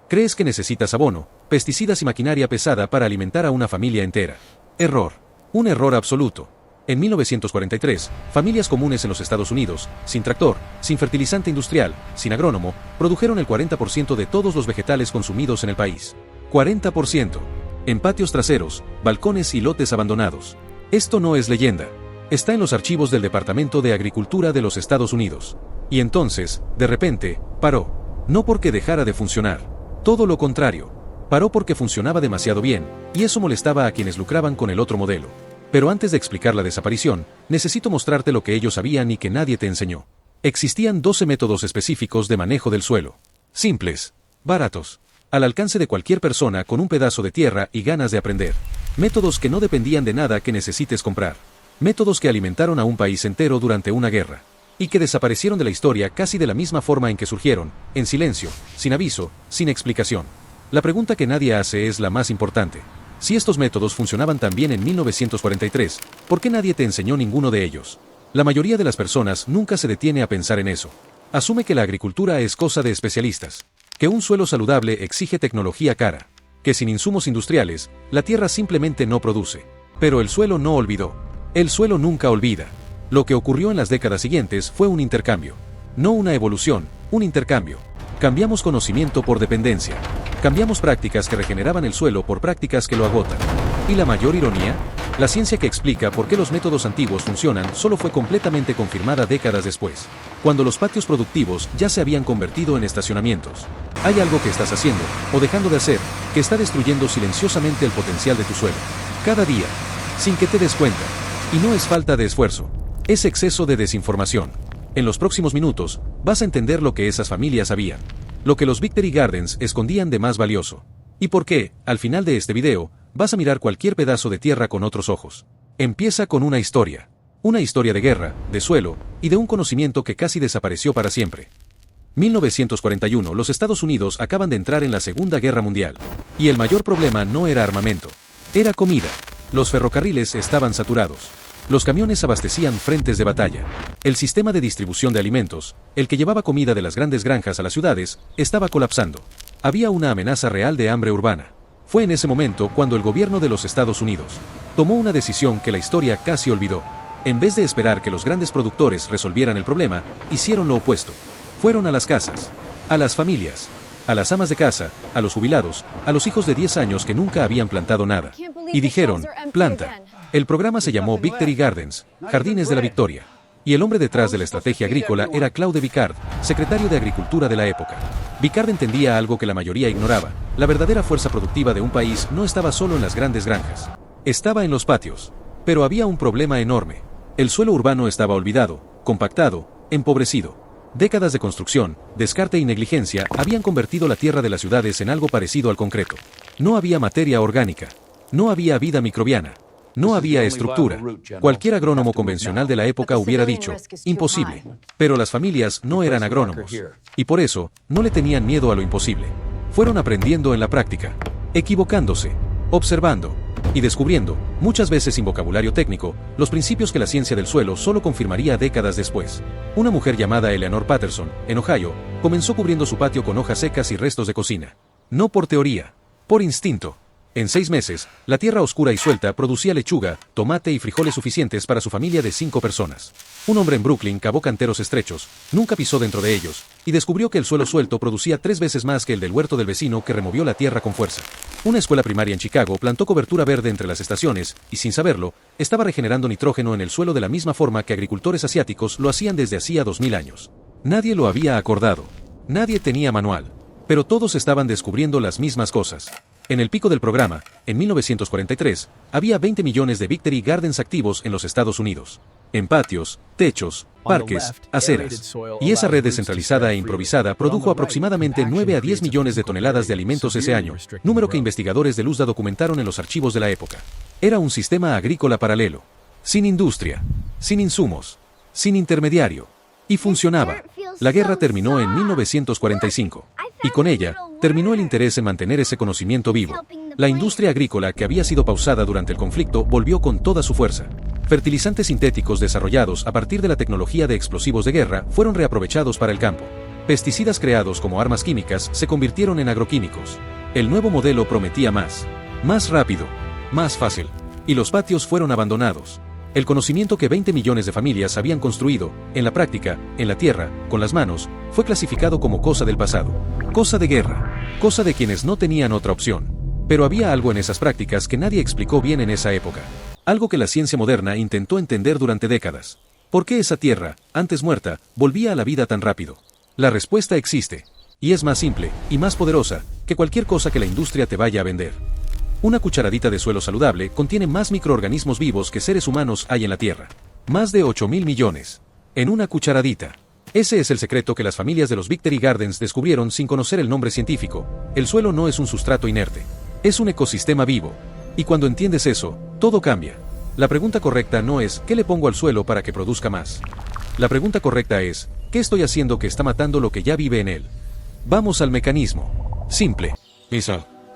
Crees que necesitas abono, pesticidas y maquinaria pesada para alimentar a una familia entera. Error. Un error absoluto. En 1943, familias comunes en los Estados Unidos, sin tractor, sin fertilizante industrial, sin agrónomo, produjeron el 40% de todos los vegetales consumidos en el país. 40%. En patios traseros, balcones y lotes abandonados. Esto no es leyenda. Está en los archivos del Departamento de Agricultura de los Estados Unidos. Y entonces, de repente, paró. No porque dejara de funcionar. Todo lo contrario. Paró porque funcionaba demasiado bien, y eso molestaba a quienes lucraban con el otro modelo. Pero antes de explicar la desaparición, necesito mostrarte lo que ellos sabían y que nadie te enseñó. Existían 12 métodos específicos de manejo del suelo. Simples, baratos, al alcance de cualquier persona con un pedazo de tierra y ganas de aprender. Métodos que no dependían de nada que necesites comprar. Métodos que alimentaron a un país entero durante una guerra. Y que desaparecieron de la historia casi de la misma forma en que surgieron, en silencio, sin aviso, sin explicación. La pregunta que nadie hace es la más importante. Si estos métodos funcionaban tan bien en 1943, ¿por qué nadie te enseñó ninguno de ellos? La mayoría de las personas nunca se detiene a pensar en eso. Asume que la agricultura es cosa de especialistas, que un suelo saludable exige tecnología cara, que sin insumos industriales, la tierra simplemente no produce. Pero el suelo no olvidó. El suelo nunca olvida. Lo que ocurrió en las décadas siguientes fue un intercambio. No una evolución, un intercambio. Cambiamos conocimiento por dependencia. Cambiamos prácticas que regeneraban el suelo por prácticas que lo agotan. ¿Y la mayor ironía? La ciencia que explica por qué los métodos antiguos funcionan solo fue completamente confirmada décadas después, cuando los patios productivos ya se habían convertido en estacionamientos. Hay algo que estás haciendo, o dejando de hacer, que está destruyendo silenciosamente el potencial de tu suelo. Cada día, sin que te des cuenta. Y no es falta de esfuerzo. Es exceso de desinformación. En los próximos minutos, vas a entender lo que esas familias sabían. Lo que los Victory Gardens escondían de más valioso. Y por qué, al final de este video, vas a mirar cualquier pedazo de tierra con otros ojos. Empieza con una historia. Una historia de guerra, de suelo, y de un conocimiento que casi desapareció para siempre. 1941, los Estados Unidos acaban de entrar en la Segunda Guerra Mundial. Y el mayor problema no era armamento. Era comida. Los ferrocarriles estaban saturados. Los camiones abastecían frentes de batalla. El sistema de distribución de alimentos, el que llevaba comida de las grandes granjas a las ciudades, estaba colapsando. Había una amenaza real de hambre urbana. Fue en ese momento cuando el gobierno de los Estados Unidos tomó una decisión que la historia casi olvidó. En vez de esperar que los grandes productores resolvieran el problema, hicieron lo opuesto. Fueron a las casas, a las familias, a las amas de casa, a los jubilados, a los hijos de 10 años que nunca habían plantado nada. Y dijeron, planta. El programa se llamó Victory Gardens, Jardines de la Victoria. Y el hombre detrás de la estrategia agrícola era Claude Vicard, secretario de Agricultura de la época. Vicard entendía algo que la mayoría ignoraba. La verdadera fuerza productiva de un país no estaba solo en las grandes granjas. Estaba en los patios. Pero había un problema enorme. El suelo urbano estaba olvidado, compactado, empobrecido. Décadas de construcción, descarte y negligencia habían convertido la tierra de las ciudades en algo parecido al concreto. No había materia orgánica. No había vida microbiana. No había estructura. Cualquier agrónomo convencional de la época hubiera dicho, imposible. Pero las familias no eran agrónomos. Y por eso, no le tenían miedo a lo imposible. Fueron aprendiendo en la práctica, equivocándose, observando y descubriendo, muchas veces sin vocabulario técnico, los principios que la ciencia del suelo solo confirmaría décadas después. Una mujer llamada Eleanor Patterson, en Ohio, comenzó cubriendo su patio con hojas secas y restos de cocina. No por teoría, por instinto. En 6 meses, la tierra oscura y suelta producía lechuga, tomate y frijoles suficientes para su familia de 5 personas. Un hombre en Brooklyn cavó canteros estrechos, nunca pisó dentro de ellos, y descubrió que el suelo suelto producía 3 veces más que el del huerto del vecino que removió la tierra con fuerza. Una escuela primaria en Chicago plantó cobertura verde entre las estaciones, y sin saberlo, estaba regenerando nitrógeno en el suelo de la misma forma que agricultores asiáticos lo hacían desde hacía 2000 años. Nadie lo había acordado. Nadie tenía manual. Pero todos estaban descubriendo las mismas cosas. En el pico del programa, en 1943, había 20 millones de Victory Gardens activos en los Estados Unidos. En patios, techos, parques, aceras. Y esa red descentralizada e improvisada produjo aproximadamente 9 a 10 millones de toneladas de alimentos ese año, número que investigadores del USDA documentaron en los archivos de la época. Era un sistema agrícola paralelo. Sin industria, sin insumos, sin intermediario. Y funcionaba. La guerra terminó en 1945. Y con ella, terminó el interés en mantener ese conocimiento vivo. La industria agrícola que había sido pausada durante el conflicto volvió con toda su fuerza. Fertilizantes sintéticos desarrollados a partir de la tecnología de explosivos de guerra fueron reaprovechados para el campo. Pesticidas creados como armas químicas se convirtieron en agroquímicos. El nuevo modelo prometía más rápido, más fácil. Y los patios fueron abandonados. El conocimiento que 20 millones de familias habían construido, en la práctica, en la tierra, con las manos, fue clasificado como cosa del pasado. Cosa de guerra. Cosa de quienes no tenían otra opción. Pero había algo en esas prácticas que nadie explicó bien en esa época. Algo que la ciencia moderna intentó entender durante décadas. ¿Por qué esa tierra, antes muerta, volvía a la vida tan rápido? La respuesta existe. Y es más simple, y más poderosa, que cualquier cosa que la industria te vaya a vender. Una cucharadita de suelo saludable contiene más microorganismos vivos que seres humanos hay en la Tierra. Más de 8.000 millones. En una cucharadita. Ese es el secreto que las familias de los Victory Gardens descubrieron sin conocer el nombre científico. El suelo no es un sustrato inerte. Es un ecosistema vivo. Y cuando entiendes eso, todo cambia. La pregunta correcta no es ¿qué le pongo al suelo para que produzca más? La pregunta correcta es ¿qué estoy haciendo que está matando lo que ya vive en él? Vamos al mecanismo. Simple.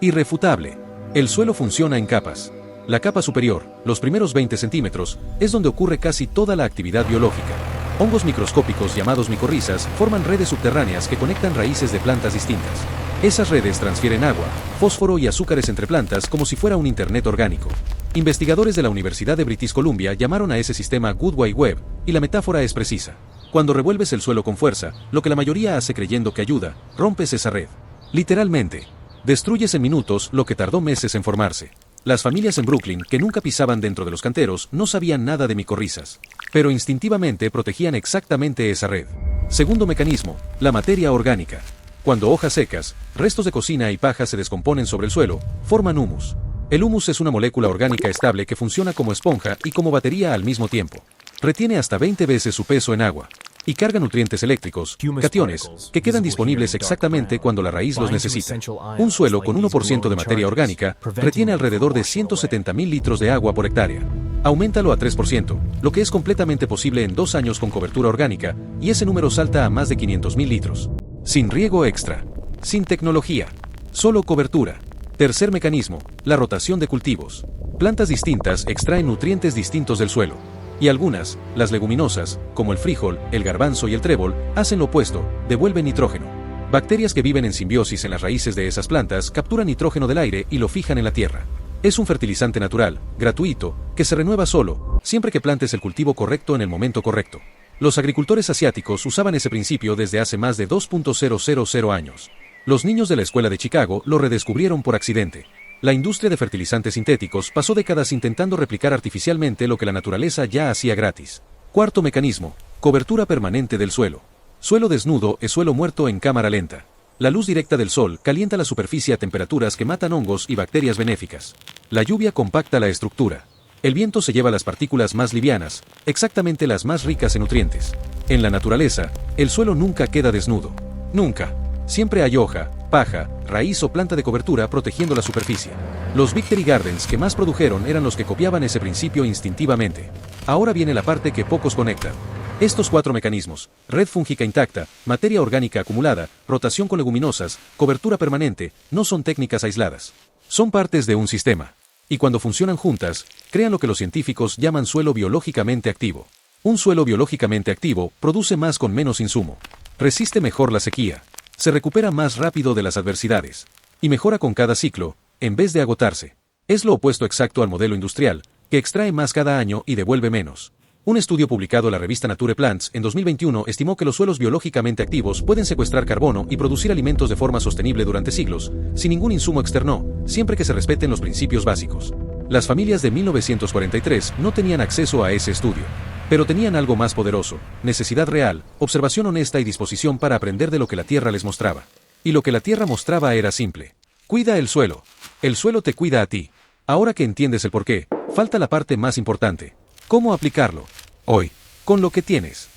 Irrefutable. El suelo funciona en capas. La capa superior, los primeros 20 centímetros, es donde ocurre casi toda la actividad biológica. Hongos microscópicos llamados micorrizas forman redes subterráneas que conectan raíces de plantas distintas. Esas redes transfieren agua, fósforo y azúcares entre plantas como si fuera un internet orgánico. Investigadores de la Universidad de British Columbia llamaron a ese sistema Good Wide Web, y la metáfora es precisa. Cuando revuelves el suelo con fuerza, lo que la mayoría hace creyendo que ayuda, rompes esa red. Literalmente. Destruyes en minutos lo que tardó meses en formarse. Las familias en Brooklyn, que nunca pisaban dentro de los canteros, no sabían nada de micorrizas. Pero instintivamente protegían exactamente esa red. Segundo mecanismo, la materia orgánica. Cuando hojas secas, restos de cocina y paja se descomponen sobre el suelo, forman humus. El humus es una molécula orgánica estable que funciona como esponja y como batería al mismo tiempo. Retiene hasta 20 veces su peso en agua. Y carga nutrientes eléctricos, cationes, que quedan disponibles exactamente cuando la raíz los necesita. Un suelo con 1% de materia orgánica retiene alrededor de 170.000 litros de agua por hectárea. Auméntalo a 3%, lo que es completamente posible en 2 años con cobertura orgánica, y ese número salta a más de 500.000 litros. Sin riego extra. Sin tecnología. Solo cobertura. Tercer mecanismo, la rotación de cultivos. Plantas distintas extraen nutrientes distintos del suelo. Y algunas, las leguminosas, como el frijol, el garbanzo y el trébol, hacen lo opuesto, devuelven nitrógeno. Bacterias que viven en simbiosis en las raíces de esas plantas capturan nitrógeno del aire y lo fijan en la tierra. Es un fertilizante natural, gratuito, que se renueva solo, siempre que plantes el cultivo correcto en el momento correcto. Los agricultores asiáticos usaban ese principio desde hace más de 2.000 años. Los niños de la escuela de Chicago lo redescubrieron por accidente. La industria de fertilizantes sintéticos pasó décadas intentando replicar artificialmente lo que la naturaleza ya hacía gratis. Cuarto mecanismo, cobertura permanente del suelo. Suelo desnudo es suelo muerto en cámara lenta. La luz directa del sol calienta la superficie a temperaturas que matan hongos y bacterias benéficas. La lluvia compacta la estructura. El viento se lleva las partículas más livianas, exactamente las más ricas en nutrientes. En la naturaleza, el suelo nunca queda desnudo. Nunca. Siempre hay hoja, paja, raíz o planta de cobertura protegiendo la superficie. Los Victory Gardens que más produjeron eran los que copiaban ese principio instintivamente. Ahora viene la parte que pocos conectan. Estos 4 mecanismos, red fúngica intacta, materia orgánica acumulada, rotación con leguminosas, cobertura permanente, no son técnicas aisladas. Son partes de un sistema. Y cuando funcionan juntas, crean lo que los científicos llaman suelo biológicamente activo. Un suelo biológicamente activo produce más con menos insumo. Resiste mejor la sequía. Se recupera más rápido de las adversidades. Y mejora con cada ciclo, en vez de agotarse. Es lo opuesto exacto al modelo industrial, que extrae más cada año y devuelve menos. Un estudio publicado en la revista Nature Plants en 2021 estimó que los suelos biológicamente activos pueden secuestrar carbono y producir alimentos de forma sostenible durante siglos, sin ningún insumo externo, siempre que se respeten los principios básicos. Las familias de 1943 no tenían acceso a ese estudio. Pero tenían algo más poderoso, necesidad real, observación honesta y disposición para aprender de lo que la tierra les mostraba. Y lo que la tierra mostraba era simple. Cuida el suelo. El suelo te cuida a ti. Ahora que entiendes el porqué, falta la parte más importante. ¿Cómo aplicarlo? Hoy, con lo que tienes.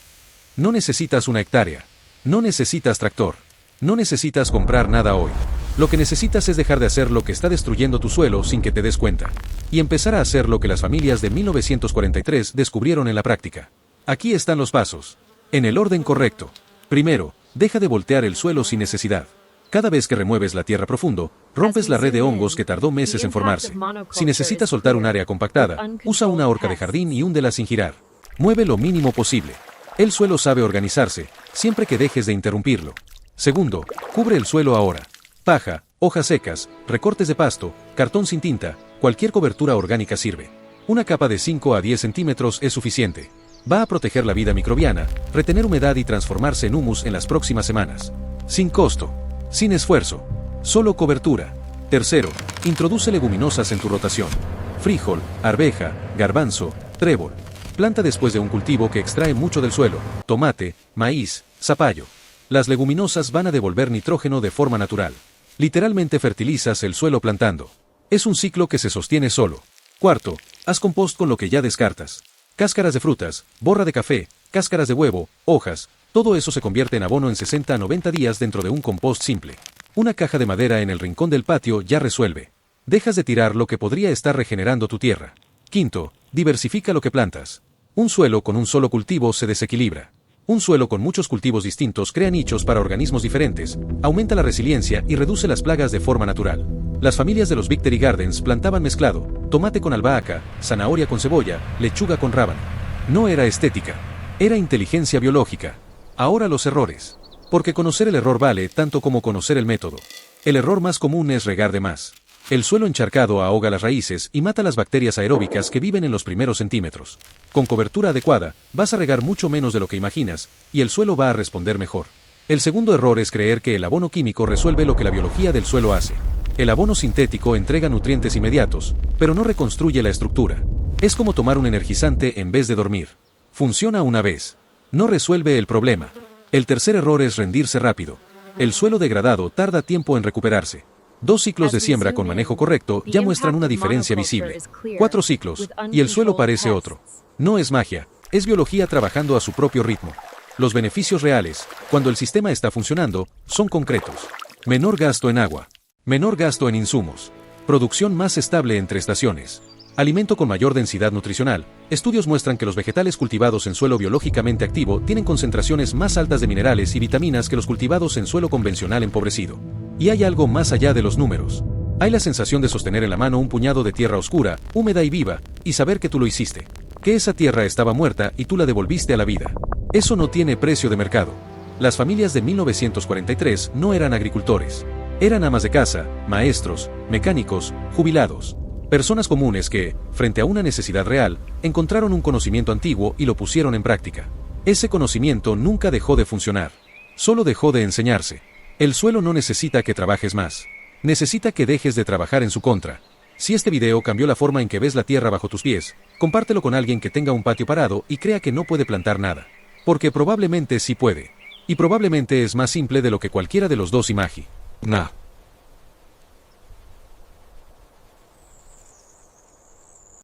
No necesitas una hectárea. No necesitas tractor. No necesitas comprar nada hoy. Lo que necesitas es dejar de hacer lo que está destruyendo tu suelo sin que te des cuenta. Y empezar a hacer lo que las familias de 1943 descubrieron en la práctica. Aquí están los pasos. En el orden correcto. Primero, deja de voltear el suelo sin necesidad. Cada vez que remueves la tierra profundo, rompes la red de hongos que tardó meses en formarse. Si necesitas soltar un área compactada, usa una horca de jardín y húndela sin girar. Mueve lo mínimo posible. El suelo sabe organizarse, siempre que dejes de interrumpirlo. Segundo, cubre el suelo ahora. Paja, hojas secas, recortes de pasto, cartón sin tinta, cualquier cobertura orgánica sirve. Una capa de 5 a 10 centímetros es suficiente. Va a proteger la vida microbiana, retener humedad y transformarse en humus en las próximas semanas. Sin costo. Sin esfuerzo. Solo cobertura. Tercero, introduce leguminosas en tu rotación. Frijol, arveja, garbanzo, trébol. Planta después de un cultivo que extrae mucho del suelo. Tomate, maíz, zapallo. Las leguminosas van a devolver nitrógeno de forma natural. Literalmente fertilizas el suelo plantando. Es un ciclo que se sostiene solo. Cuarto, haz compost con lo que ya descartas. Cáscaras de frutas, borra de café, cáscaras de huevo, hojas, todo eso se convierte en abono en 60 a 90 días dentro de un compost simple. Una caja de madera en el rincón del patio ya resuelve. Dejas de tirar lo que podría estar regenerando tu tierra. Quinto, diversifica lo que plantas. Un suelo con un solo cultivo se desequilibra. Un suelo con muchos cultivos distintos crea nichos para organismos diferentes, aumenta la resiliencia y reduce las plagas de forma natural. Las familias de los Victory Gardens plantaban mezclado, tomate con albahaca, zanahoria con cebolla, lechuga con rábano. No era estética, era inteligencia biológica. Ahora los errores. Porque conocer el error vale tanto como conocer el método. El error más común es regar de más. El suelo encharcado ahoga las raíces y mata las bacterias aeróbicas que viven en los primeros centímetros. Con cobertura adecuada, vas a regar mucho menos de lo que imaginas, y el suelo va a responder mejor. El segundo error es creer que el abono químico resuelve lo que la biología del suelo hace. El abono sintético entrega nutrientes inmediatos, pero no reconstruye la estructura. Es como tomar un energizante en vez de dormir. Funciona una vez. No resuelve el problema. El tercer error es rendirse rápido. El suelo degradado tarda tiempo en recuperarse. 2 ciclos de siembra con manejo correcto ya muestran una diferencia visible. 4 ciclos, y el suelo parece otro. No es magia, es biología trabajando a su propio ritmo. Los beneficios reales, cuando el sistema está funcionando, son concretos. Menor gasto en agua. Menor gasto en insumos. Producción más estable entre estaciones. Alimento con mayor densidad nutricional. Estudios muestran que los vegetales cultivados en suelo biológicamente activo tienen concentraciones más altas de minerales y vitaminas que los cultivados en suelo convencional empobrecido. Y hay algo más allá de los números. Hay la sensación de sostener en la mano un puñado de tierra oscura, húmeda y viva, y saber que tú lo hiciste. Que esa tierra estaba muerta y tú la devolviste a la vida. Eso no tiene precio de mercado. Las familias de 1943 no eran agricultores. Eran amas de casa, maestros, mecánicos, jubilados. Personas comunes que, frente a una necesidad real, encontraron un conocimiento antiguo y lo pusieron en práctica. Ese conocimiento nunca dejó de funcionar. Solo dejó de enseñarse. El suelo no necesita que trabajes más. Necesita que dejes de trabajar en su contra. Si este video cambió la forma en que ves la tierra bajo tus pies, compártelo con alguien que tenga un patio parado y crea que no puede plantar nada. Porque probablemente sí puede. Y probablemente es más simple de lo que cualquiera de los dos imagina.